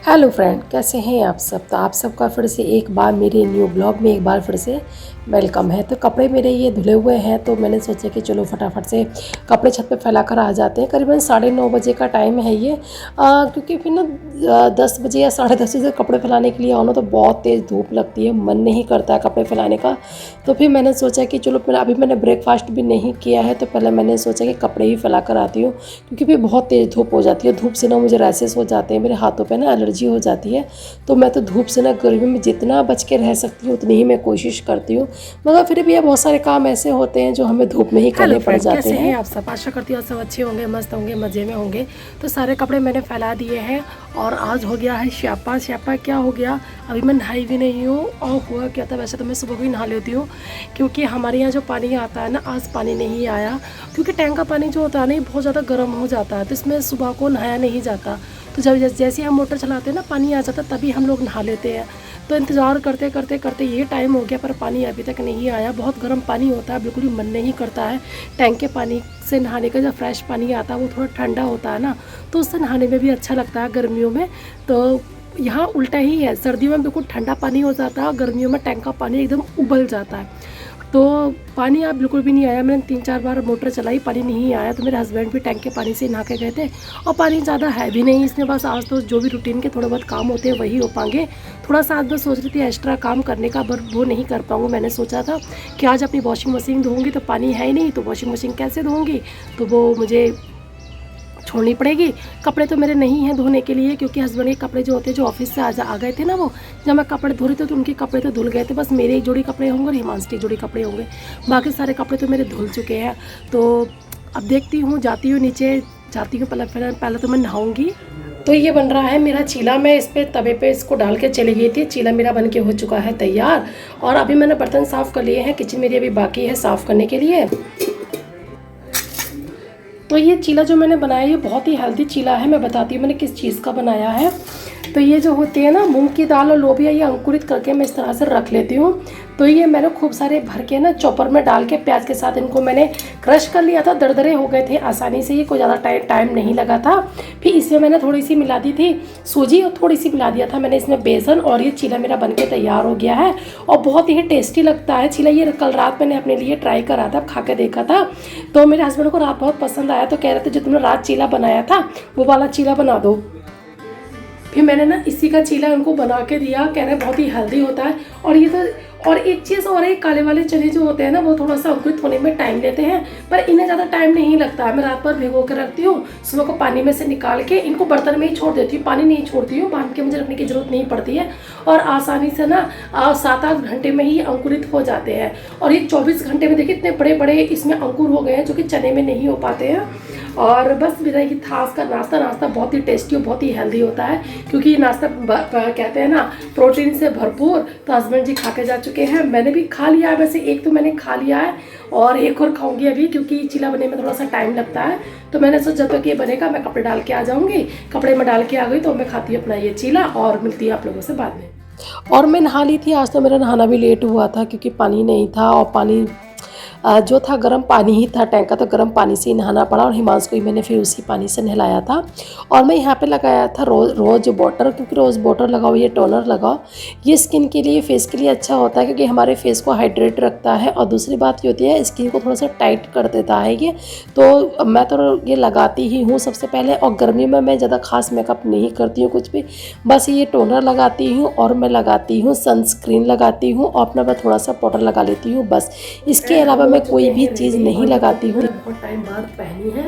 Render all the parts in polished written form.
Hello friend, कैसे हैं आप सब। तो आप सबका फिर से एक बार मेरे न्यू ब्लॉग में एक बार फिर से वेलकम है। तो कपड़े मेरे ये धुले हुए हैं, तो मैंने सोचा कि चलो फटाफट से कपड़े छत पे फैला कर आ जाते हैं। करीबन 9:30 बजे का टाइम है ये, क्योंकि फिर ना 10 बजे या 10:30 बजे कपड़े फैलाने के लिए आओ ना तो बहुत तेज़ धूप लगती है, मन नहीं करता है कपड़े फैलाने का। तो फिर मैंने सोचा कि चलो अभी मैंने ब्रेकफास्ट भी नहीं किया है, तो पहले मैंने सोचा कि कपड़े ही फैला कर आती हूँ, क्योंकि फिर बहुत तेज़ धूप हो जाती है। धूप से ना मुझे रैसेस हो जाते हैं, मेरे हाथों पे ना एलर्जी हो जाती है। तो मैं तो धूप से ना गर्मी में जितना बच के रह सकती हूँ उतनी ही मैं कोशिश करती हूँ, मगर फिर भी बहुत सारे काम ऐसे होते हैं जो हमें धूप में ही करने पड़ जाते हैं। कैसे हैं आप सब? आशा करती हूँ सब अच्छे होंगे, मस्त होंगे, मज़े में होंगे। तो सारे कपड़े मैंने फैला दिए हैं और आज हो गया है श्यापा। श्यापा क्या हो गया, अभी मैं नहाई भी नहीं हूँ। और हुआ क्या था, वैसे तो मैं सुबह भी नहा लेती हूँ, क्योंकि हमारे यहाँ जो पानी आता है ना, आज पानी नहीं आया, क्योंकि टैंक का पानी जो होता है ना बहुत ज़्यादा गर्म हो जाता है, तो इसमें सुबह को नहाया नहीं जाता। तो जब जैसे हम मोटर चलाते हैं ना, पानी आ जाता तभी हम लोग नहा लेते हैं। तो इंतज़ार करते करते करते ये टाइम हो गया, पर पानी अभी तक नहीं आया। बहुत गर्म पानी होता है, बिल्कुल भी मन नहीं करता है टैंक के पानी से नहाने का। जब फ्रेश पानी आता है वो थोड़ा ठंडा होता है ना, तो उससे नहाने में भी अच्छा लगता है गर्मियों में। तो यहाँ उल्टा ही है, सर्दियों में बिल्कुल ठंडा पानी हो जाता है और गर्मियों में टैंक का पानी एकदम उबल जाता है। तो पानी अब बिल्कुल भी नहीं आया। मैंने 3-4 बार मोटर चलाई, पानी नहीं आया। तो मेरे हस्बैंड भी टैंक के पानी से नहा के गए थे, और पानी ज़्यादा है भी नहीं इसमें। बस आज तो जो भी रूटीन के थोड़े बहुत काम होते हैं वही हो पाएंगे। थोड़ा सा आज मैं सोच रही थी एक्स्ट्रा काम करने का, पर वो नहीं कर पाऊँगी। मैंने सोचा था कि आज अपनी वॉशिंग मशीन धोऊँगी, तो पानी है ही नहीं, तो वॉशिंग मशीन कैसे धोऊँगी, तो वो मुझे छोड़नी पड़ेगी। कपड़े तो मेरे नहीं हैं धोने के लिए, क्योंकि हस्बैंड के कपड़े जो होते हैं, जो ऑफिस से आ गए थे ना, वो जब मैं कपड़े धो रही थी तो उनके कपड़े तो धुल गए थे। बस मेरे एक जोड़ी कपड़े होंगे और हिमांशु के एक जोड़ी कपड़े होंगे, बाकी सारे कपड़े तो मेरे धुल चुके हैं। तो अब देखती हूँ, जाती हूँ नीचे, जाती हूँ। पहले तो मैं नहाऊँगी। तो ये बन रहा है मेरा चीला। मैं इस पर तवे पे इसको डाल के चली गई थी। चीला मेरा बन के हो चुका है तैयार, और अभी मैंने बर्तन साफ़ कर लिए हैं। किचन मेरी अभी बाकी है साफ़ करने के लिए। तो ये चीला जो मैंने बनाया ये बहुत ही हेल्दी चीला है। मैं बताती हूँ मैंने किस चीज़ का बनाया है। तो ये जो होती है ना मूंग की दाल और लोबिया, ये अंकुरित करके मैं इस तरह से रख लेती हूँ। तो ये मैंने खूब सारे भर के ना चॉपर में डाल के प्याज के साथ इनको मैंने क्रश कर लिया था। दरदरे हो गए थे आसानी से, ये कोई ज़्यादा टाइम नहीं लगा था। फिर इसमें मैंने थोड़ी सी मिला दी थी सूजी, और थोड़ी सी मिला दिया था मैंने इसमें बेसन, और ये चीला मेरा बन के तैयार हो गया है और बहुत ही टेस्टी लगता है चीला। ये कल रात मैंने अपने लिए ट्राई करा था, खा के देखा था, तो मेरे हस्बैंड को रात बहुत पसंद आया। तो कह रहे थे जो तुमने रात चीला बनाया था वो वाला चीला बना दो। फिर मैंने ना इसी का चीला उनको बना के दिया, कह रहे बहुत ही हेल्दी होता है। और ये तो, और एक चीज़ और है, काले वाले चने जो होते हैं ना, वो थोड़ा सा अंकुरित होने में टाइम लेते हैं, पर इन्हें ज़्यादा टाइम नहीं लगता है। मैं रात भर भिगो के रखती हूँ, सुबह को पानी में से निकाल के इनको बर्तन में ही छोड़ देती हूँ, पानी नहीं छोड़ती हूँ, बांध के मुझे रखने की ज़रूरत नहीं पड़ती है। और आसानी से ना 7-8 घंटे में ही अंकुरित हो जाते हैं। और ये 24 घंटे में देखिए इतने बड़े बड़े इसमें अंकुर हो गए हैं, जो कि चने में नहीं हो पाते हैं। और बस मेरा ये था आज का नाश्ता बहुत ही टेस्टी और बहुत ही हेल्दी होता है, क्योंकि ये नाश्ता कहते हैं ना प्रोटीन से भरपूर। तो हस्बैंड जी खा के जा चुके हैं, मैंने भी खा लिया है। वैसे एक तो मैंने खा लिया है और एक और खाऊंगी अभी, क्योंकि चीला बनने में थोड़ा सा टाइम लगता है। तो मैंने सोचा जब तक ये बनेगा मैं कपड़े डाल के आ जाऊँगी। कपड़े में डाल के आ गई तो मैं खाती हूँ अपना ये चीला, और मिलती है आप लोगों से बाद में। और मैं नहा ली थी आज, तो मेरा नहाना भी लेट हुआ था, क्योंकि पानी नहीं था, और पानी जो था गर्म पानी ही था टैंक का, तो गर्म पानी से ही नहाना पड़ा। और हिमांशु को ही मैंने फिर उसी पानी से नहलाया था। और मैं यहाँ पे लगाया था रोज़ वाटर, क्योंकि रोज़ वाटर लगाओ, ये टोनर लगाओ, ये स्किन के लिए, फेस के लिए अच्छा होता है, क्योंकि हमारे फेस को हाइड्रेट रखता है। और दूसरी बात ये होती है स्किन को थोड़ा सा टाइट कर देता है ये। तो मैं तो ये लगाती ही हूँ सबसे पहले। और गर्मी में मैं ज़्यादा खास मेकअप नहीं करती हूँ कुछ भी, बस ये टोनर लगाती हूँ, और मैं लगाती हूँ सनस्क्रीन लगाती हूँ, और अपना मैं थोड़ा सा पाउडर लगा लेती हूँ बस। इसके अलावा मैं कोई भी चीज़ नहीं लगाती हूँ। बहुत टाइम बाद पहनी है।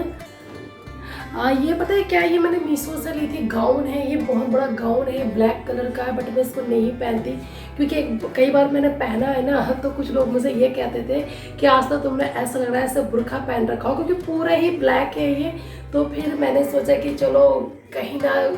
ये पता है क्या, ये मैंने मीशो से ली थी। गाउन है, ये बहुत बड़ा गाउन है, ब्लैक कलर का है, बट मैं इसको नहीं पहनती, क्योंकि कई बार मैंने पहना है ना, तो कुछ लोग मुझे ये कहते थे कि आज तो तुमने ऐसा लग रहा है ऐसे बुर्खा पहन रखा हो, क्योंकि पूरा ही ब्लैक है ये। तो फिर मैंने सोचा कि चलो कहीं ना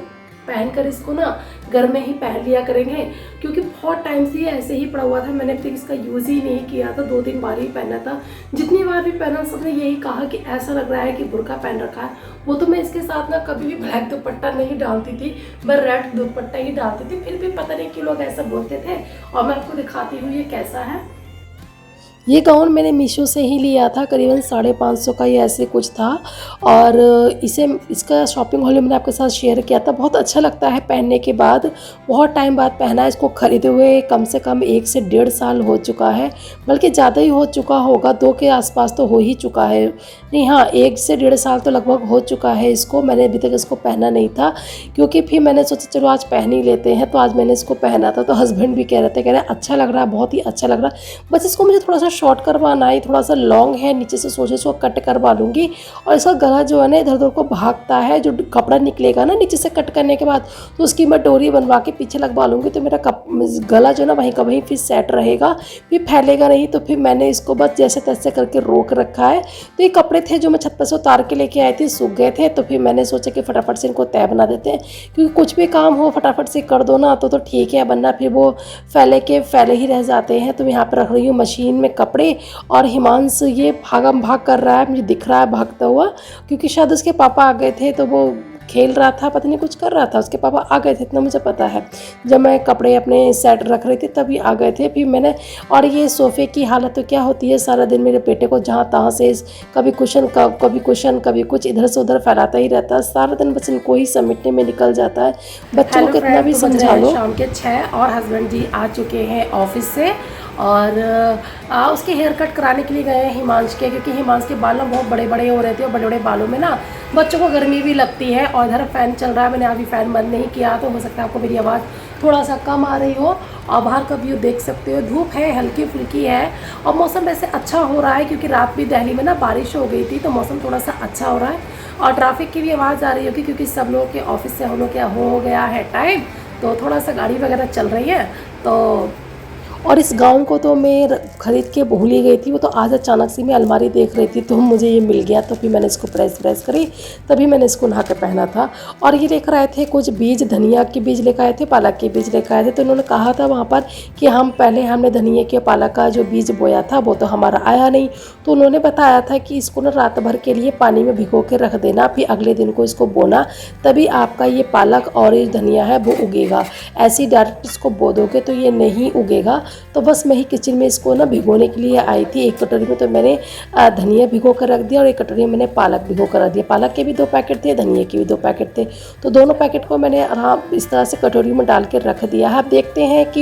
पहन कर इसको ना घर में ही पहन लिया करेंगे, क्योंकि बहुत टाइम से ये ऐसे ही पड़ा हुआ था। मैंने फिर इसका यूज़ ही नहीं किया था, 2-3 बार ही पहना था। जितनी बार भी पहना सबने यही कहा कि ऐसा लग रहा है कि बुर्का पहन रखा है। वो तो मैं इसके साथ ना कभी भी ब्लैक दुपट्टा नहीं डालती थी, मैं रेड दुपट्टा ही डालती थी। फिर भी पता नहीं क्यों लोग ऐसा बोलते थे। और मैं आपको दिखाती हूँ ये कैसा है। ये गाउन मैंने मीशो से ही लिया था, करीबन 550 का ये ऐसे कुछ था। और इसका शॉपिंग हॉल मैंने आपके साथ शेयर किया था। बहुत अच्छा लगता है पहनने के बाद, बहुत टाइम बाद पहना है। इसको खरीदे हुए कम से कम 1 से 1.5 साल हो चुका है, बल्कि ज़्यादा ही हो चुका होगा, 2 के आसपास तो हो ही चुका है। नहीं हाँ, 1 से 1.5 साल तो लगभग हो चुका है इसको। मैंने अभी तक इसको पहना नहीं था, क्योंकि फिर मैंने सोचा चलो आज पहन ही लेते हैं, तो आज मैंने इसको पहना था। तो हस्बैंड भी कह रहे अच्छा लग रहा है, बहुत ही अच्छा लग रहा है। बस इसको मुझे थोड़ा सा शॉर्ट करवाना है, थोड़ा सा लॉन्ग है, नीचे से सोचे इसको कट करवा लूँगी। और इसका गला जो है ना इधर उधर को भागता है, जो कपड़ा निकलेगा ना नीचे से कट करने के बाद, तो उसकी मैं डोरी बनवा के पीछे लगवा लूँगी। तो मेरा गला जो है ना वहीं का वहीं फिर सेट रहेगा, फिर फैलेगा नहीं। तो फिर मैंने इसको बस जैसे तैसे करके रोक रखा है। तो ये कपड़े थे जो मैं छत पर से उतार के लेके आई थी, सूख गए थे। तो फिर मैंने सोचा कि फटाफट से इनको तय बना देते हैं, क्योंकि कुछ भी काम हो फटाफट से कर दो ना तो ठीक है, वरना फिर वो फैले ही रह जाते हैं। तो मैं यहाँ पर रख रही हूँ मशीन में कपड़े। और हिमांश ये भागम भाग कर रहा है, मुझे दिख रहा है भागता हुआ, क्योंकि शायद उसके पापा आ गए थे, तो वो खेल रहा था, पता नहीं कुछ कर रहा था। उसके पापा आ गए थे, इतना मुझे पता है। जब मैं कपड़े अपने सेट रख रही थी तभी आ गए थे। फिर मैंने, और ये सोफ़े की हालत तो क्या होती है, सारा दिन मेरे बेटे को जहाँ तहाँ से कभी कुशन कभी कुछ इधर से उधर फैलाता ही रहता है। सारा दिन बस इनको ही समेटने में निकल जाता है। बच्चों को कितना भी समझा लो। शाम के 6 और हस्बैंड जी आ चुके हैं ऑफिस से, और उसके हेयर कट कराने के लिए गए हैं हिमांश के, क्योंकि हिमांश के बाल बहुत बड़े बड़े हो रहे थे, और बड़े बड़े बालों में ना बच्चों को गर्मी भी लगती है। और इधर फ़ैन चल रहा है, मैंने अभी फ़ैन बंद नहीं किया, तो हो सकता है आपको मेरी आवाज़ थोड़ा सा कम आ रही हो। और बाहर का व्यू देख सकते हो, धूप है, हल्की फुल्की है, और मौसम वैसे अच्छा हो रहा है, क्योंकि रात भी दिल्ली में ना बारिश हो गई थी, तो मौसम थोड़ा सा अच्छा हो रहा है। और ट्रैफिक की भी आवाज़ आ रही होगी, क्योंकि सब लोगों के ऑफिस से हम लोग क्या हो गया है टाइम, तो थोड़ा सा गाड़ी वगैरह चल रही है। तो और इस गाउन को तो मैं ख़रीद के भूल ही गई थी। वो तो आज अचानक से मैं अलमारी देख रही थी, तो मुझे ये मिल गया, तो फिर मैंने इसको प्रेस करी, तभी मैंने इसको नहा के पहना था। और ये लेकर आए थे कुछ बीज, धनिया के बीज लेकर आए थे, पालक के बीज लेकर आए थे। तो उन्होंने कहा था वहाँ पर कि हमने धनिया के पालक का जो बीज बोया था वो तो हमारा आया नहीं। तो उन्होंने बताया था कि इसको ना रात भर के लिए पानी में भिगो के रख देना, फिर अगले दिन को इसको बोना, तभी आपका ये पालक और ये धनिया है वो उगेगा। ऐसे ही डायरेक्ट इसको बो दोगे तो ये नहीं उगेगा। तो बस मैं ही किचन में इसको ना भिगोने के लिए आई थी। एक कटोरी में तो मैंने धनिया भिगो कर रख दिया, और एक कटोरी में मैंने पालक भिगो कर रख दिया। पालक के भी 2 पैकेट थे, धनिया के भी 2 पैकेट थे, तो दोनों पैकेट को मैंने आराम इस तरह से कटोरी में डाल के रख दिया है। अब देखते हैं कि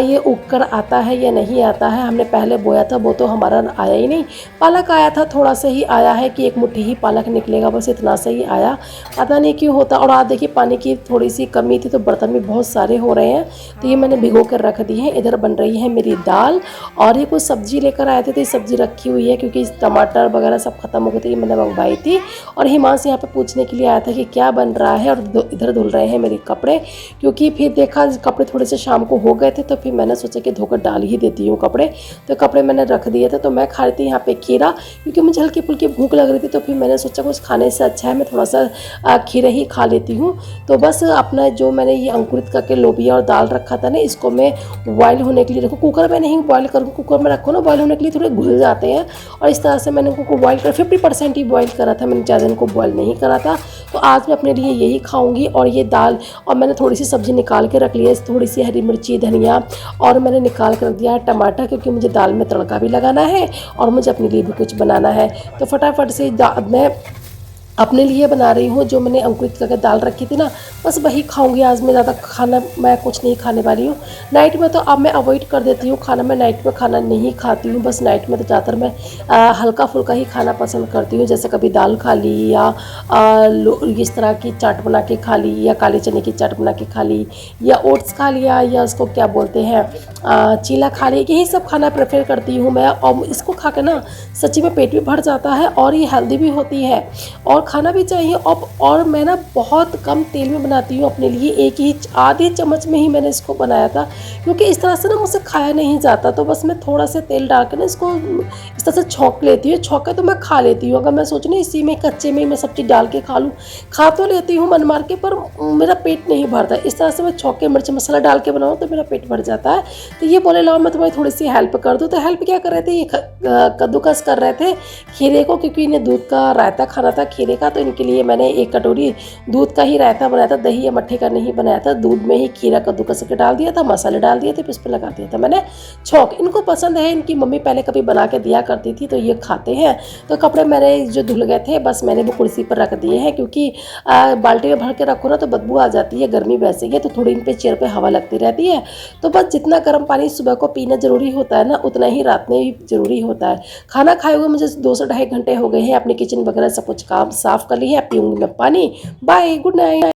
ये उग कर आता है या नहीं आता है। हमने पहले बोया था वो तो हमारा आया ही नहीं। पालक आया था, थोड़ा सा ही आया है कि 1 मुट्ठी ही पालक निकलेगा, बस इतना सा ही आया, पता नहीं क्यों होता। और आज देखिए पानी की थोड़ी सी कमी थी, तो बर्तन भी बहुत सारे हो रहे हैं, तो ये मैंने भिगो कर रख दी है। इधर बन रही है मेरी दाल, और ये कुछ सब्जी लेकर आए थे, तो ये सब्जी रखी हुई है, क्योंकि टमाटर वगैरह सब खत्म हो गए थे, ये मैंने मंगवाई थी। और हिमांश यहाँ पे पूछने के लिए आया था कि क्या बन रहा है, और इधर धुल रहे हैं मेरे कपड़े, क्योंकि फिर देखा कपड़े थोड़े से शाम को हो गए थे, तो फिर मैंने सोचा कि धोकर डाल ही देती हूँ कपड़े। तो कपड़े मैंने रख दिए थे। तो मैं खा रही थी यहाँ पे खीरा, क्योंकि मुझे हल्की फुल्की भूख लग रही थी, तो फिर मैंने सोचा कुछ खाने से अच्छा है मैं थोड़ा सा खीरा ही खा लेती हूँ। तो बस अपना जो मैंने ये अंकुरित करके लोबिया और दाल रखा था ना, इसको मैं बॉयल होने के लिए रखूँ। कुकर में नहीं बॉयल करूँ, कुकर में रखो ना बॉयल होने के लिए थोड़े घुल जाते हैं। और इस तरह से मैंने उनको बॉयल कर 50% ही बॉयल करा था, मैंने ज़्यादा इनको बॉयल नहीं करा था। तो आज मैं अपने लिए यही खाऊंगी। और ये दाल, और मैंने थोड़ी सी सब्ज़ी निकाल के रख ली है, थोड़ी सी हरी मिर्ची, धनिया, और मैंने निकाल कर रख दिया है टमाटर, क्योंकि मुझे दाल में तड़का भी लगाना है और मुझे अपने लिए भी कुछ बनाना है। तो फटाफट से मैं अपने लिए बना रही हूँ। जो मैंने अंकुरित करके दाल रखी थी ना, बस वही खाऊंगी आज। मैं ज़्यादा खाना मैं कुछ नहीं खाने वाली हूँ। नाइट में तो अब मैं अवॉइड कर देती हूँ खाना, मैं नाइट में खाना नहीं खाती हूँ। बस नाइट में तो ज़्यादातर मैं हल्का फुल्का ही खाना पसंद करती हूँ, जैसे कभी दाल खा ली, या इस तरह की चाट बना के खा ली, या काले चने की चाट बना के खा ली, या ओट्स खा लिया, या उसको क्या बोलते हैं चीला खा लिया। यही सब खाना प्रेफर करती हूँ मैं। और इसको खा के ना सच्ची में पेट भी भर जाता है, और ये हेल्दी भी होती है, और खाना भी चाहिए। और मैं ना बहुत कम तेल में बनाती हूँ अपने लिए, एक ही आधे चम्मच में ही मैंने इसको बनाया था, क्योंकि इस तरह से ना मुझसे खाया नहीं जाता। तो बस मैं थोड़ा सा तेल डाल के ना इसको इस तरह से छौंक लेती हूँ। छौंक के तो मैं खा लेती हूँ। अगर मैं सोचूँ ना इसी में कच्चे में मैं सब चीज़ डाल के खा लूँ, खा तो लेती हूँ मन मार के, पर मेरा पेट नहीं भरता। इस तरह से मैं छौंक के मिर्च मसाला डाल के बनाऊँ तो मेरा पेट भर जाता है। तो ये बोले लाओ मैं तुम्हारी थोड़ी सी हेल्प कर दूँ। तो हेल्प क्या कर रहे थे, ये कद्दूकस कर रहे थे खीरे को, क्योंकि इन्हें दूध का रायता खाना था खीरे का, तो इनके लिए मैंने 1 कटोरी दूध का ही रायता बनाया था, दही या मट्ठे का नहीं बनाया था। दूध में ही खीरा कद्दूकस करके डाल दिया था, मसाले डाल दिए थे, फिर उस पर लगा दिया था मैंने छौंक। इनको पसंद है, इनकी मम्मी पहले कभी बना के दिया करती थी तो ये खाते हैं। तो कपड़े मेरे जो धुल गए थे बस मैंने वो कुर्सी पर रख दिए हैं, क्योंकि बाल्टी में भर के रखो ना तो बदबू आ जाती है, गर्मी वैसे ही है तो थोड़ी इन पे चेयर पे हवा लगती रहती है। तो बस जितना गर्म पानी सुबह को पीना ज़रूरी होता है ना, उतना ही रात में भी ज़रूरी होता है। खाना खाए हुए मुझे 2 से ढाई घंटे हो गए हैं, अपनी किचन वगैरह सब कुछ काम साफ़ कर ली है, पीऊँगी मैं पानी। Bye, good night.